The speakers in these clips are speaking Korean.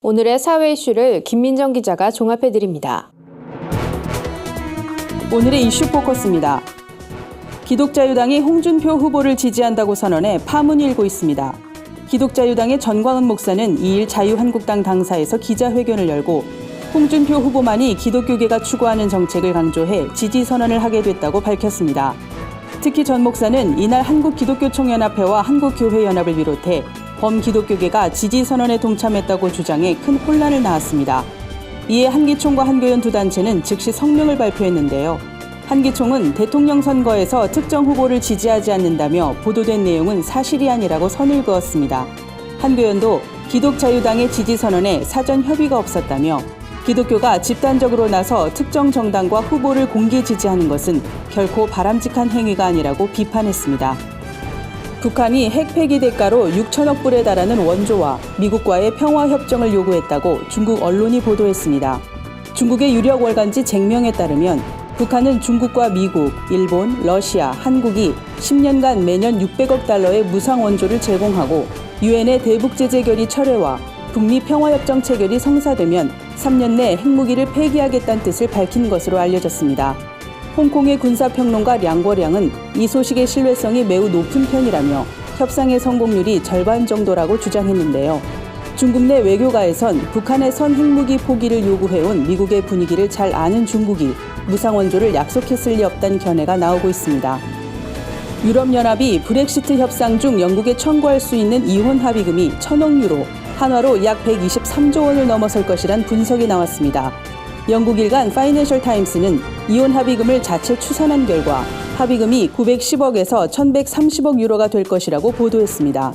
오늘의 사회 이슈를 김민정 기자가 종합해드립니다. 오늘의 이슈 포커스입니다. 기독자유당이 홍준표 후보를 지지한다고 선언해 파문이 일고 있습니다. 기독자유당의 전광훈 목사는 2일 자유한국당 당사에서 기자회견을 열고 홍준표 후보만이 기독교계가 추구하는 정책을 강조해 지지 선언을 하게 됐다고 밝혔습니다. 특히 전 목사는 이날 한국기독교총연합회와 한국교회연합을 비롯해 범기독교계가 지지 선언에 동참했다고 주장해 큰 혼란을 낳았습니다. 이에 한기총과 한교연 두 단체는 즉시 성명을 발표했는데요. 한기총은 대통령 선거에서 특정 후보를 지지하지 않는다며 보도된 내용은 사실이 아니라고 선을 그었습니다. 한교연도 기독자유당의 지지 선언에 사전 협의가 없었다며 기독교가 집단적으로 나서 특정 정당과 후보를 공개 지지하는 것은 결코 바람직한 행위가 아니라고 비판했습니다. 북한이 핵 폐기 대가로 6천억 불에 달하는 원조와 미국과의 평화협정을 요구했다고 중국 언론이 보도했습니다. 중국의 유력 월간지 쟁명에 따르면 북한은 중국과 미국, 일본, 러시아, 한국이 10년간 매년 600억 달러의 무상 원조를 제공하고 유엔의 대북제재 결의 철회와 북미 평화협정 체결이 성사되면 3년 내 핵무기를 폐기하겠다는 뜻을 밝힌 것으로 알려졌습니다. 홍콩의 군사평론가 량궈량은 이 소식의 신뢰성이 매우 높은 편이라며 협상의 성공률이 절반 정도라고 주장했는데요. 중국 내 외교가에선 북한의 선 핵무기 포기를 요구해온 미국의 분위기를 잘 아는 중국이 무상 원조를 약속했을 리 없다는 견해가 나오고 있습니다. 유럽연합이 브렉시트 협상 중 영국에 청구할 수 있는 이혼 합의금이 1,000억 유로, 한화로 약 123조 원을 넘어설 것이란 분석이 나왔습니다. 영국 일간 파이낸셜 타임스는 이혼 합의금을 자체 추산한 결과 합의금이 910억에서 1,130억 유로가 될 것이라고 보도했습니다.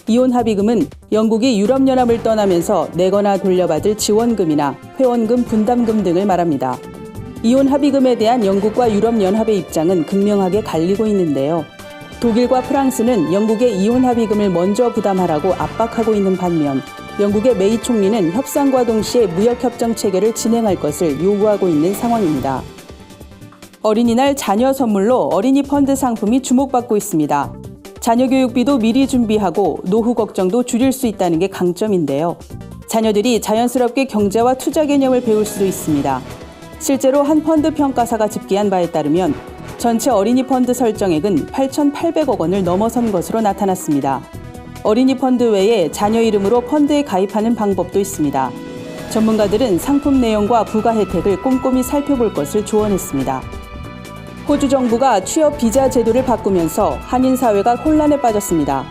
이혼 합의금은 영국이 유럽연합을 떠나면서 내거나 돌려받을 지원금이나 회원금 분담금 등을 말합니다. 이혼 합의금에 대한 영국과 유럽연합의 입장은 극명하게 갈리고 있는데요. 독일과 프랑스는 영국의 이혼 합의금을 먼저 부담하라고 압박하고 있는 반면 영국의 메이 총리는 협상과 동시에 무역협정 체결을 진행할 것을 요구하고 있는 상황입니다. 어린이날 자녀 선물로 어린이 펀드 상품이 주목받고 있습니다. 자녀 교육비도 미리 준비하고 노후 걱정도 줄일 수 있다는 게 강점인데요. 자녀들이 자연스럽게 경제와 투자 개념을 배울 수도 있습니다. 실제로 한 펀드 평가사가 집계한 바에 따르면 전체 어린이 펀드 설정액은 8,800억 원을 넘어선 것으로 나타났습니다. 어린이 펀드 외에 자녀 이름으로 펀드에 가입하는 방법도 있습니다. 전문가들은 상품 내용과 부가 혜택을 꼼꼼히 살펴볼 것을 조언했습니다. 호주 정부가 취업 비자 제도를 바꾸면서 한인 사회가 혼란에 빠졌습니다.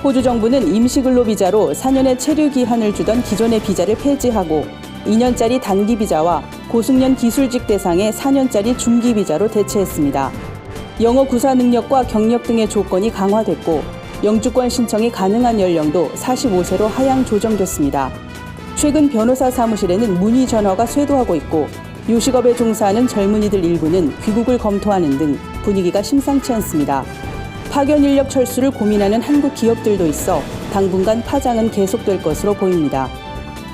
호주 정부는 임시근로 비자로 4년의 체류 기한을 주던 기존의 비자를 폐지하고 2년짜리 단기 비자와 고숙련 기술직 대상의 4년짜리 중기 비자로 대체했습니다. 영어 구사 능력과 경력 등의 조건이 강화됐고 영주권 신청이 가능한 연령도 45세로 하향 조정됐습니다. 최근 변호사 사무실에는 문의 전화가 쇄도하고 있고 요식업에 종사하는 젊은이들 일부는 귀국을 검토하는 등 분위기가 심상치 않습니다. 파견 인력 철수를 고민하는 한국 기업들도 있어 당분간 파장은 계속될 것으로 보입니다.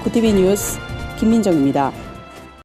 고티비 뉴스 김민정입니다.